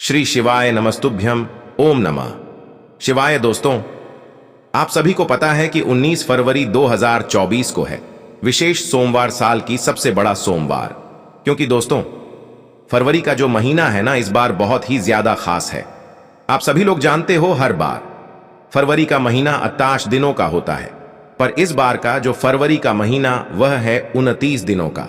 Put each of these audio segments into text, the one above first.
श्री शिवाय नमस्तुभ्यम। ओम नमः शिवाय। दोस्तों, आप सभी को पता है कि 19 फरवरी 2024 को है विशेष सोमवार, साल की सबसे बड़ा सोमवार। क्योंकि दोस्तों, फरवरी का जो महीना है ना, इस बार बहुत ही ज्यादा खास है। आप सभी लोग जानते हो, हर बार फरवरी का महीना 28 दिनों का होता है, पर इस बार का जो फरवरी का महीना वह है 29 दिनों का।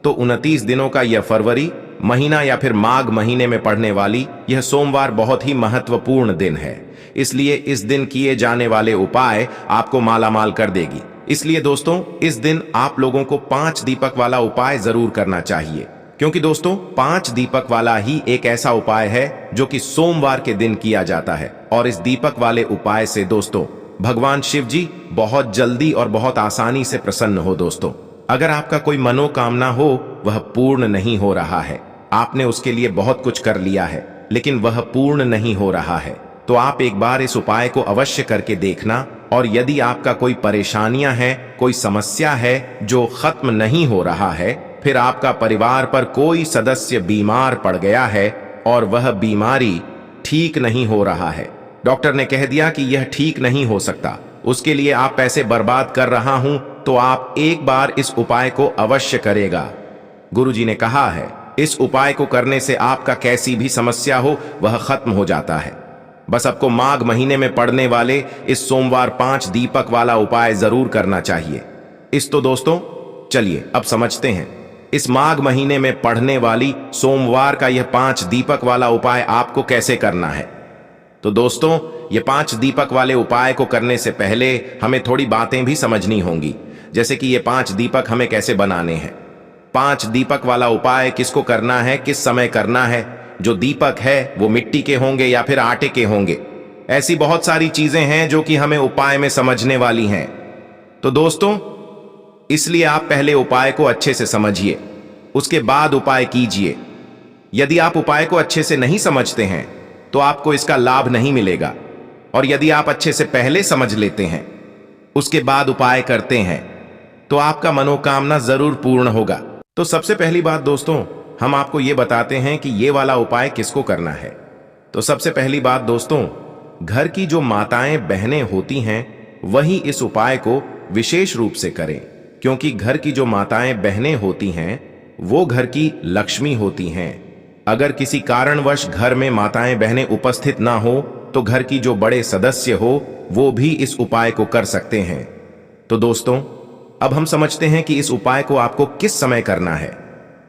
तो 29 दिनों का यह फरवरी महीना या फिर माघ महीने में पड़ने वाली यह सोमवार बहुत ही महत्वपूर्ण दिन है। इसलिए इस दिन किए जाने वाले उपाय आपको मालामाल कर देगी। इसलिए दोस्तों, इस दिन आप लोगों को 5 दीपक वाला उपाय जरूर करना चाहिए। क्योंकि दोस्तों, 5 दीपक वाला ही एक ऐसा उपाय है जो कि सोमवार के दिन किया जाता है। और इस दीपक वाले उपाय से दोस्तों, भगवान शिव जी बहुत जल्दी और बहुत आसानी से प्रसन्न हो। दोस्तों, अगर आपका कोई मनोकामना हो वह पूर्ण नहीं हो रहा है, आपने उसके लिए बहुत कुछ कर लिया है लेकिन वह पूर्ण नहीं हो रहा है, तो आप एक बार इस उपाय को अवश्य करके देखना। और यदि आपका कोई परेशानियां हैं, कोई समस्या है जो खत्म नहीं हो रहा है, फिर आपका परिवार पर कोई सदस्य बीमार पड़ गया है और वह बीमारी ठीक नहीं हो रहा है, डॉक्टर ने कह दिया कि यह ठीक नहीं हो सकता, उसके लिए आप पैसे बर्बाद कर रहा हूं, तो आप एक बार इस उपाय को अवश्य करेगा। गुरुजी ने कहा है, इस उपाय को करने से आपका कैसी भी समस्या हो वह खत्म हो जाता है। बस आपको माघ महीने में पड़ने वाले इस सोमवार 5 दीपक वाला उपाय जरूर करना चाहिए। तो दोस्तों, चलिए अब समझते हैं इस माघ महीने में पढ़ने वाली सोमवार का यह 5 दीपक वाला उपाय आपको कैसे करना है। तो दोस्तों, ये 5 दीपक वाले उपाय को करने से पहले हमें थोड़ी बातें भी समझनी होंगी, जैसे कि ये 5 दीपक हमें कैसे बनाने हैं। 5 दीपक वाला उपाय किसको करना है, किस समय करना है। जो दीपक है वो मिट्टी के होंगे या फिर आटे के होंगे। ऐसी बहुत सारी चीजें हैं जो कि हमें उपाय में समझने वाली हैं। तो दोस्तों, इसलिए आप पहले उपाय को अच्छे से समझिए, उसके बाद उपाय कीजिए। यदि आप उपाय को अच्छे से नहीं समझते हैं तो आपको इसका लाभ नहीं मिलेगा, और यदि आप अच्छे से पहले समझ लेते हैं, उसके बाद उपाय करते हैं, तो आपका मनोकामना जरूर पूर्ण होगा। तो सबसे पहली बात दोस्तों, हम आपको यह बताते हैं कि ये वाला उपाय किसको करना है। तो सबसे पहली बात दोस्तों, घर की जो माताएं बहनें होती हैं वही इस उपाय को विशेष रूप से करें। क्योंकि घर की जो माताएं बहनें होती हैं वो घर की लक्ष्मी होती हैं। अगर किसी कारणवश घर में माताएं बहनें उपस्थित ना हो तो घर की जो बड़े सदस्य हो वो भी इस उपाय को कर सकते हैं। तो दोस्तों, अब हम समझते हैं कि इस उपाय को आपको किस समय करना है।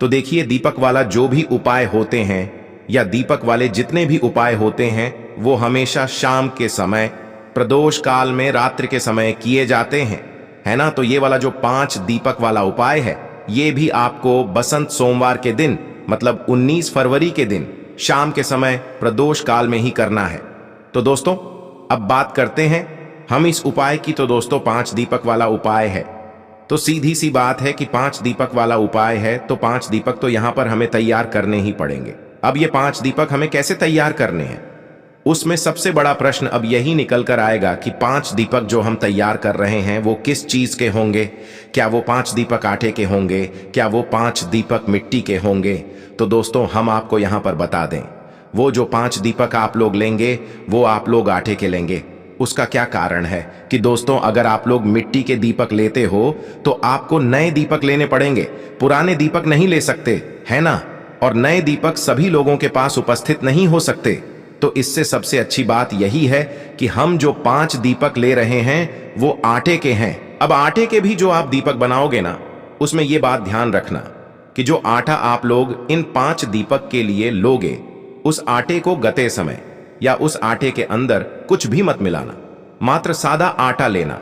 तो देखिए, दीपक वाला जो भी उपाय होते हैं या दीपक वाले जितने भी उपाय होते हैं वो हमेशा शाम के समय, प्रदोष काल में, रात्रि के समय किए जाते हैं, है ना। तो ये वाला जो 5 दीपक वाला उपाय है ये भी आपको बसंत सोमवार के दिन, मतलब 19 फरवरी के दिन शाम के समय प्रदोष काल में ही करना है। तो दोस्तों, अब बात करते हैं हम इस उपाय की। तो दोस्तों, 5 दीपक वाला उपाय है, तो सीधी सी बात है कि 5 दीपक वाला उपाय है तो 5 दीपक तो यहां पर हमें तैयार करने ही पड़ेंगे। अब ये 5 दीपक हमें कैसे तैयार करने हैं, उसमें सबसे बड़ा प्रश्न अब यही निकल कर आएगा कि 5 दीपक जो हम तैयार कर रहे हैं वो किस चीज के होंगे। क्या वो 5 दीपक आटे के होंगे, क्या वो 5 दीपक मिट्टी के होंगे। तो दोस्तों, हम आपको यहां पर बता दें, वो जो 5 दीपक आप लोग लेंगे वो आप लोग आटे के लेंगे। उसका क्या कारण है कि दोस्तों, अगर आप लोग मिट्टी के दीपक लेते हो तो आपको नए दीपक लेने पड़ेंगे, पुराने दीपक नहीं ले सकते, है ना। और नए दीपक सभी लोगों के पास उपस्थित नहीं हो सकते। तो इससे सबसे अच्छी बात यही है कि हम जो 5 दीपक ले रहे हैं वो आटे के हैं। अब आटे के भी जो आप दीपक बनाओगे ना, उसमें यह बात ध्यान रखना कि जो आटा आप लोग इन 5 दीपक के लिए लोगे, उस आटे को गते समय या उस आटे के अंदर कुछ भी मत मिलाना। मात्र सादा आटा लेना,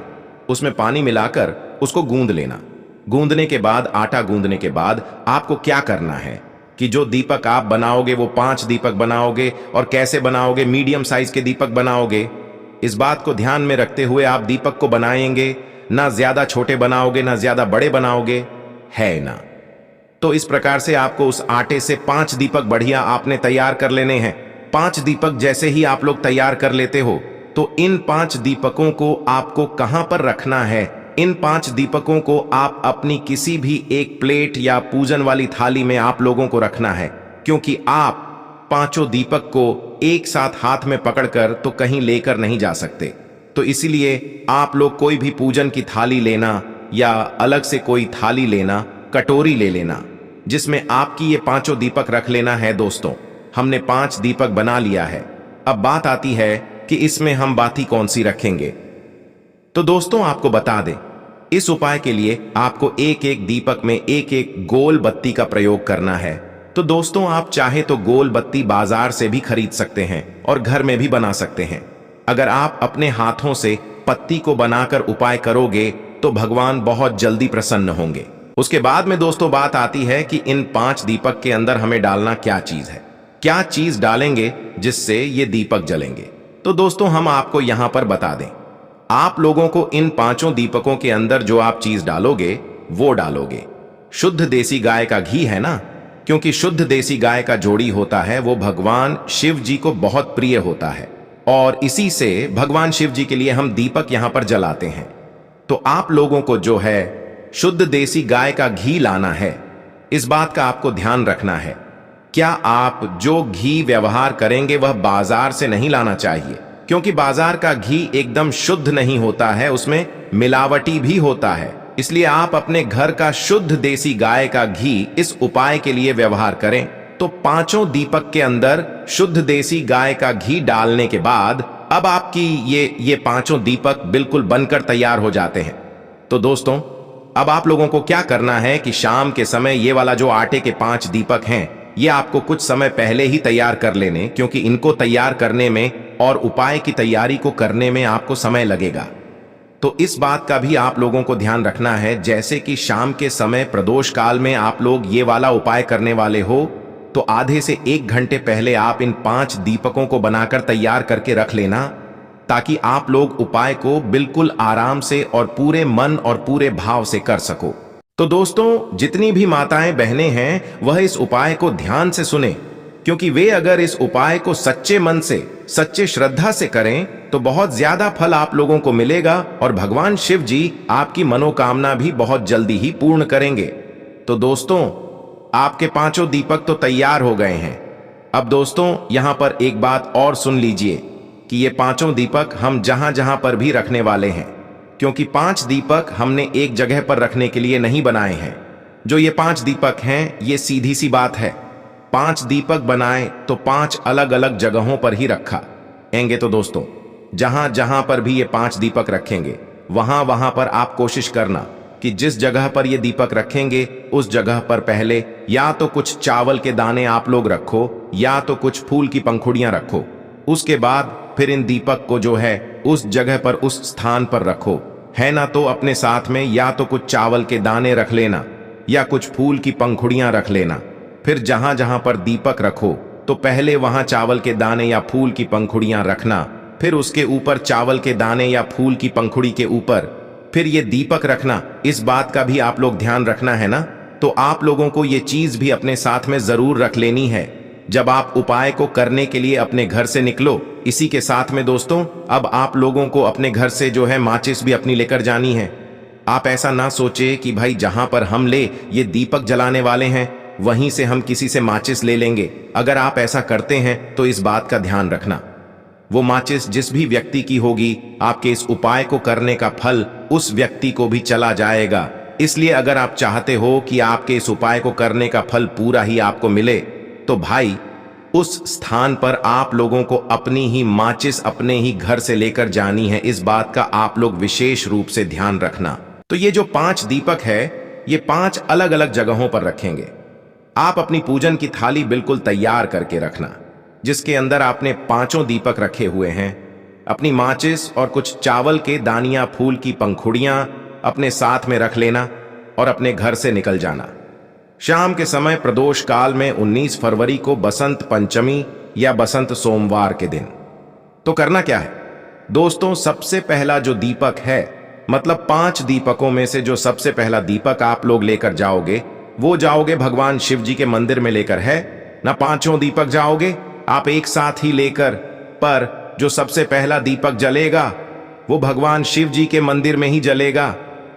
उसमें पानी मिलाकर उसको गूंद लेना। गूंदने के बाद, आटा गूंदने के बाद आपको क्या करना है कि जो दीपक आप बनाओगे वो 5 दीपक बनाओगे। और कैसे बनाओगे, मीडियम साइज के दीपक बनाओगे। इस बात को ध्यान में रखते हुए आप दीपक को बनाएंगे, ना ज्यादा छोटे बनाओगे ना ज्यादा बड़े बनाओगे, है ना। तो इस प्रकार से आपको उस आटे से 5 दीपक बढ़िया आपने तैयार कर लेने हैं। 5 दीपक जैसे ही आप लोग तैयार कर लेते हो तो इन 5 दीपकों को आपको कहां पर रखना है। इन 5 दीपकों को आप अपनी किसी भी एक प्लेट या पूजन वाली थाली में आप लोगों को रखना है। क्योंकि आप पांचों दीपक को एक साथ हाथ में पकड़कर तो कहीं लेकर नहीं जा सकते। तो इसीलिए आप लोग कोई भी पूजन की थाली लेना या अलग से कोई थाली लेना, कटोरी ले लेना, जिसमें आपकी ये पांचों दीपक रख लेना है। दोस्तों, हमने 5 दीपक बना लिया है। अब बात आती है कि इसमें हम बाती कौन सी रखेंगे। तो दोस्तों, आपको बता दें, इस उपाय के लिए आपको एक एक दीपक में एक एक गोल बत्ती का प्रयोग करना है। तो दोस्तों, आप चाहे तो गोल बत्ती बाजार से भी खरीद सकते हैं और घर में भी बना सकते हैं। अगर आप अपने हाथों से पत्ती को बनाकर उपाय करोगे तो भगवान बहुत जल्दी प्रसन्न होंगे। उसके बाद में दोस्तों बात आती है कि इन 5 दीपक के अंदर हमें डालना क्या चीज है, क्या चीज डालेंगे जिससे ये दीपक जलेंगे। तो दोस्तों, हम आपको यहां पर बता दें, आप लोगों को इन 5 दीपकों के अंदर जो आप चीज डालोगे वो डालोगे शुद्ध देसी गाय का घी, है ना। क्योंकि शुद्ध देसी गाय का जोड़ी होता है वो भगवान शिव जी को बहुत प्रिय होता है और इसी से भगवान शिव जी के लिए हम दीपक यहां पर जलाते हैं। तो आप लोगों को जो है शुद्ध देसी गाय का घी लाना है। इस बात का आपको ध्यान रखना है, क्या आप जो घी व्यवहार करेंगे वह बाजार से नहीं लाना चाहिए, क्योंकि बाजार का घी एकदम शुद्ध नहीं होता है, उसमें मिलावटी भी होता है। इसलिए आप अपने घर का शुद्ध देसी गाय का घी इस उपाय के लिए व्यवहार करें। तो 5 दीपक के अंदर शुद्ध देसी गाय का घी डालने के बाद अब आपकी ये 5 दीपक बिल्कुल बनकर तैयार हो जाते हैं। तो दोस्तों, अब आप लोगों को क्या करना है कि शाम के समय ये वाला जो आटे के 5 दीपक हैं, ये आपको कुछ समय पहले ही तैयार कर लेने, क्योंकि इनको तैयार करने में और उपाय की तैयारी को करने में आपको समय लगेगा। तो इस बात का भी आप लोगों को ध्यान रखना है, जैसे कि शाम के समय प्रदोष काल में आप लोग ये वाला उपाय करने वाले हो तो आधे से 1 घंटे पहले आप इन 5 दीपकों को बनाकर तैयार करके रख लेना, ताकि आप लोग उपाय को बिल्कुल आराम से और पूरे मन और पूरे भाव से कर सको। तो दोस्तों, जितनी भी माताएं बहनें हैं वह इस उपाय को ध्यान से सुने, क्योंकि वे अगर इस उपाय को सच्चे मन से, सच्चे श्रद्धा से करें तो बहुत ज्यादा फल आप लोगों को मिलेगा और भगवान शिव जी आपकी मनोकामना भी बहुत जल्दी ही पूर्ण करेंगे। तो दोस्तों, आपके 5 दीपक तो तैयार हो गए हैं। अब दोस्तों, यहां पर एक बात और सुन लीजिए कि ये 5 दीपक हम जहां जहां पर भी रखने वाले हैं, क्योंकि 5 दीपक हमने एक जगह पर रखने के लिए नहीं बनाए हैं। जो ये 5 दीपक हैं, ये सीधी सी बात है, 5 दीपक बनाए तो 5 अलग अलग जगहों पर ही रखा एंगे। तो दोस्तों, जहां जहां पर भी ये 5 दीपक रखेंगे वहां वहां पर आप कोशिश करना कि जिस जगह पर ये दीपक रखेंगे उस जगह पर पहले या तो कुछ चावल के दाने आप लोग रखो या तो कुछ फूल की पंखुड़ियां रखो। उसके बाद फिर इन दीपक को जो है उस जगह पर, उस स्थान पर रखो, है ना। तो अपने साथ में या तो कुछ चावल के दाने रख लेना या कुछ फूल की पंखुड़ियां रख लेना। फिर जहां जहां पर दीपक रखो तो पहले वहां चावल के दाने या फूल की पंखुड़ियां रखना, फिर उसके ऊपर चावल के दाने या फूल की पंखुड़ी के ऊपर फिर ये दीपक रखना। इस बात का भी आप लोग ध्यान रखना है ना। तो आप लोगों को ये चीज भी अपने साथ में जरूर रख लेनी है जब आप उपाय को करने के लिए अपने घर से निकलो। इसी के साथ में दोस्तों, अब आप लोगों को अपने घर से जो है माचिस भी अपनी लेकर जानी है। आप ऐसा ना सोचे कि भाई जहां पर हम ले ये दीपक जलाने वाले हैं वहीं से हम किसी से माचिस ले लेंगे। अगर आप ऐसा करते हैं तो इस बात का ध्यान रखना, वो माचिस जिस भी व्यक्ति की होगी, आपके इस उपाय को करने का फल उस व्यक्ति को भी चला जाएगा। इसलिए अगर आप चाहते हो कि आपके इस उपाय को करने का फल पूरा ही आपको मिले, तो भाई उस स्थान पर आप लोगों को अपनी ही माचिस अपने ही घर से लेकर जानी है। इस बात का आप लोग विशेष रूप से ध्यान रखना। तो ये जो 5 दीपक है, ये 5 अलग अलग जगहों पर रखेंगे। आप अपनी पूजन की थाली बिल्कुल तैयार करके रखना, जिसके अंदर आपने 5 दीपक रखे हुए हैं। अपनी माचिस और कुछ चावल के दानियां, फूल की पंखुड़ियां अपने साथ में रख लेना और अपने घर से निकल जाना। शाम के समय प्रदोष काल में 19 फरवरी को बसंत पंचमी या बसंत सोमवार के दिन तो करना क्या है दोस्तों, सबसे पहला जो दीपक है, मतलब 5 दीपकों में से जो सबसे पहला दीपक आप लोग लेकर जाओगे वो जाओगे भगवान शिव जी के मंदिर में लेकर, है ना। 5 दीपक जाओगे आप एक साथ ही लेकर, पर जो सबसे पहला दीपक जलेगा वो भगवान शिव जी के मंदिर में ही जलेगा।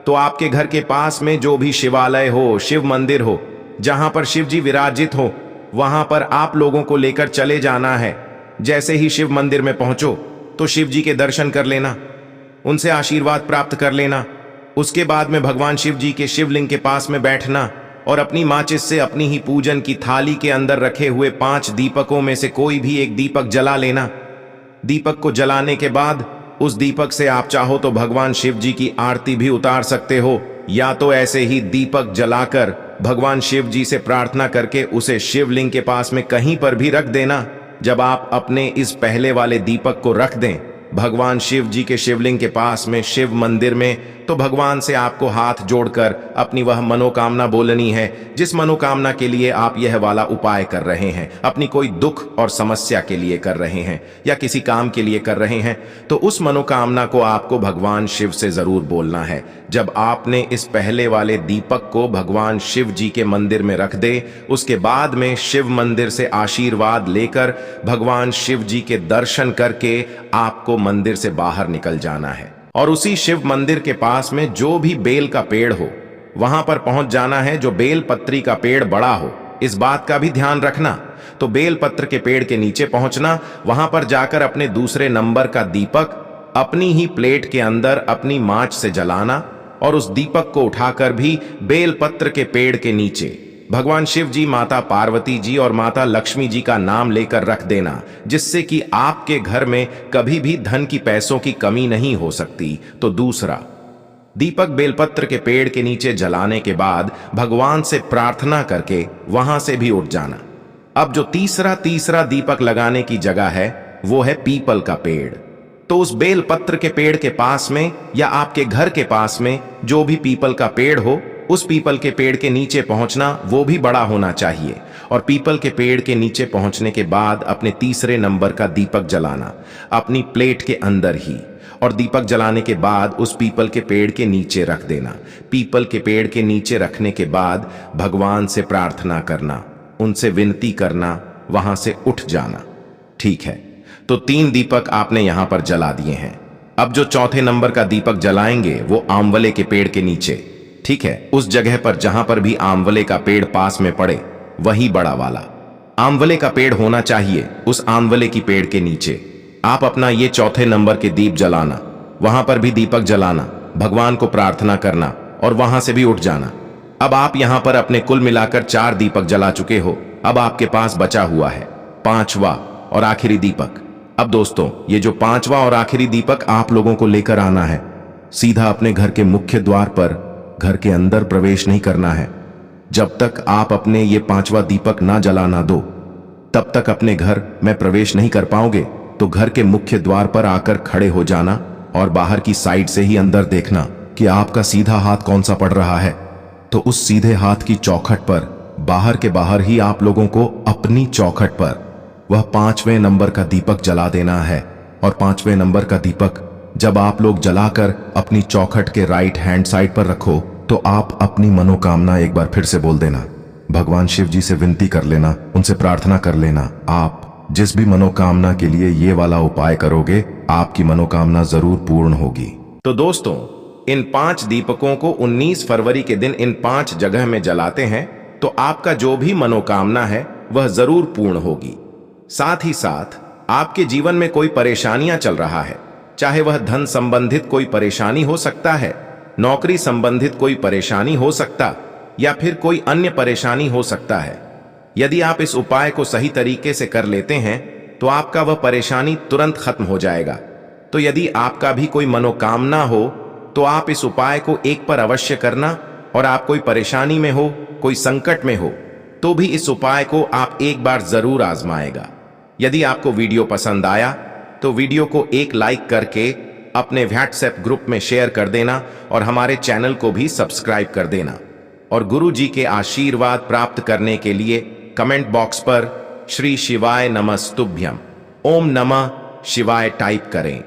तो आपके घर के पास में जो भी शिवालय हो, शिव मंदिर हो, जहां पर शिव जी विराजित हो, वहां पर आप लोगों को लेकर चले जाना है। जैसे ही शिव मंदिर में पहुंचो तो शिव जी के दर्शन कर लेना, उनसे आशीर्वाद प्राप्त कर लेना। उसके बाद में भगवान शिव जी के शिवलिंग के पास में बैठना और अपनी माचिस से अपनी ही पूजन की थाली के अंदर रखे हुए 5 दीपकों में से कोई भी एक दीपक जला लेना। दीपक को जलाने के बाद उस दीपक से आप चाहो तो भगवान शिव जी की आरती भी उतार सकते हो, या तो ऐसे ही दीपक जलाकर भगवान शिव जी से प्रार्थना करके उसे शिवलिंग के पास में कहीं पर भी रख देना। जब आप अपने इस पहले वाले दीपक को रख दें भगवान शिव जी के शिवलिंग के पास में शिव मंदिर में, तो भगवान से आपको हाथ जोड़कर अपनी वह मनोकामना बोलनी है जिस मनोकामना के लिए आप यह वाला उपाय कर रहे हैं। अपनी कोई दुख और समस्या के लिए कर रहे हैं या किसी काम के लिए कर रहे हैं, तो उस मनोकामना को आपको भगवान शिव से जरूर बोलना है। जब आपने इस पहले वाले दीपक को भगवान शिव जी के मंदिर में रख दे, उसके बाद में शिव मंदिर से आशीर्वाद लेकर भगवान शिव जी के दर्शन करके आपको मंदिर से बाहर निकल जाना है और उसी शिव मंदिर के पास में जो भी बेल का पेड़ हो वहां पर पहुंच जाना है। जो बेल पत्री का पेड़ बड़ा हो, इस बात का भी ध्यान रखना। तो बेल पत्र के पेड़ के नीचे पहुंचना, वहां पर जाकर अपने दूसरे नंबर का दीपक अपनी ही प्लेट के अंदर अपनी माच से जलाना और उस दीपक को उठाकर भी बेल पत्र के पेड़ के नीचे भगवान शिव जी, माता पार्वती जी और माता लक्ष्मी जी का नाम लेकर रख देना, जिससे कि आपके घर में कभी भी धन की, पैसों की कमी नहीं हो सकती। तो दूसरा दीपक बेलपत्र के पेड़ के नीचे जलाने के बाद भगवान से प्रार्थना करके वहां से भी उठ जाना। अब जो तीसरा दीपक लगाने की जगह है वो है पीपल का पेड़। तो उस बेलपत्र के पेड़ के पास में या आपके घर के पास में जो भी पीपल का पेड़ हो, उस पीपल के पेड़ के नीचे पहुंचना, वो भी बड़ा होना चाहिए। और पीपल के पेड़ के नीचे पहुंचने के बाद अपने तीसरे नंबर का दीपक जलाना अपनी प्लेट के अंदर ही, और दीपक जलाने के बाद उस पीपल के पेड़ के नीचे रख देना। पीपल के पेड़ के नीचे रखने के बाद भगवान से प्रार्थना करना, उनसे विनती करना, वहां से उठ जाना। ठीक है, तो 3 दीपक आपने यहां पर जला दिए हैं। अब जो चौथे नंबर का दीपक जलाएंगे वो आंवले के पेड़ के नीचे, ठीक है, उस जगह पर जहां पर भी आंवले का पेड़ पास में पड़े वही बड़ा वाला आंवले का पेड़ होना चाहिए। उस आंवले की पेड़ के नीचे आप अपना ये चौथे नंबर के दीप जलाना, वहां पर भी दीपक जलाना, भगवान को प्रार्थना करना और वहां से भी उठ जाना। अब आप यहां पर अपने कुल मिलाकर 4 दीपक जला चुके हो। अब आपके पास बचा हुआ है 5वां और आखिरी दीपक। अब दोस्तों, ये जो 5वां और आखिरी दीपक आप लोगों को लेकर आना है, सीधा अपने घर के मुख्य द्वार पर, घर के अंदर प्रवेश नहीं करना है। जब तक आप अपने ये 5वां दीपक ना जलाना दो, तब तक अपने घर में प्रवेश नहीं कर पाओगे। तो घर के मुख्य द्वार पर आकर खड़े हो जाना और बाहर की साइड से ही अंदर देखना कि आपका सीधा हाथ कौन सा पड़ रहा है। तो उस सीधे हाथ की चौखट पर बाहर के बाहर ही आप लोगों को अपनी चौखट पर वह 5वें नंबर का दीपक जला देना है। और 5वें नंबर का दीपक जब आप लोग जलाकर अपनी चौखट के राइट हैंड साइड पर रखो, तो आप अपनी मनोकामना एक बार फिर से बोल देना। भगवान शिव जी से विनती कर लेना, उनसे प्रार्थना कर लेना। आप जिस भी मनोकामना के लिए ये वाला उपाय करोगे, आपकी मनोकामना जरूर पूर्ण होगी। तो दोस्तों, इन 5 दीपकों को 19 फरवरी के दिन इन 5 जगह में जलाते हैं, तो आपका जो भी मनोकामना है वह जरूर पूर्ण होगी। साथ ही साथ आपके जीवन में कोई परेशानियां चल रहा है, चाहे वह धन संबंधित कोई परेशानी हो सकता है, नौकरी संबंधित कोई परेशानी हो सकता, या फिर कोई अन्य परेशानी हो सकता है। यदि आप इस उपाय को सही तरीके से कर लेते हैं तो आपका वह परेशानी तुरंत खत्म हो जाएगा। तो यदि आपका भी कोई मनोकामना हो तो आप इस उपाय को एक पर अवश्य करना, और आप कोई परेशानी में हो, कोई संकट में हो, तो भी इस उपाय को आप एक बार जरूर आजमाएगा। यदि आपको वीडियो पसंद आया तो वीडियो को एक लाइक करके अपने व्हाट्सएप ग्रुप में शेयर कर देना और हमारे चैनल को भी सब्सक्राइब कर देना। और गुरु जी के आशीर्वाद प्राप्त करने के लिए कमेंट बॉक्स पर श्री शिवाय नमस्तुभ्यम, ओम नमः शिवाय टाइप करें।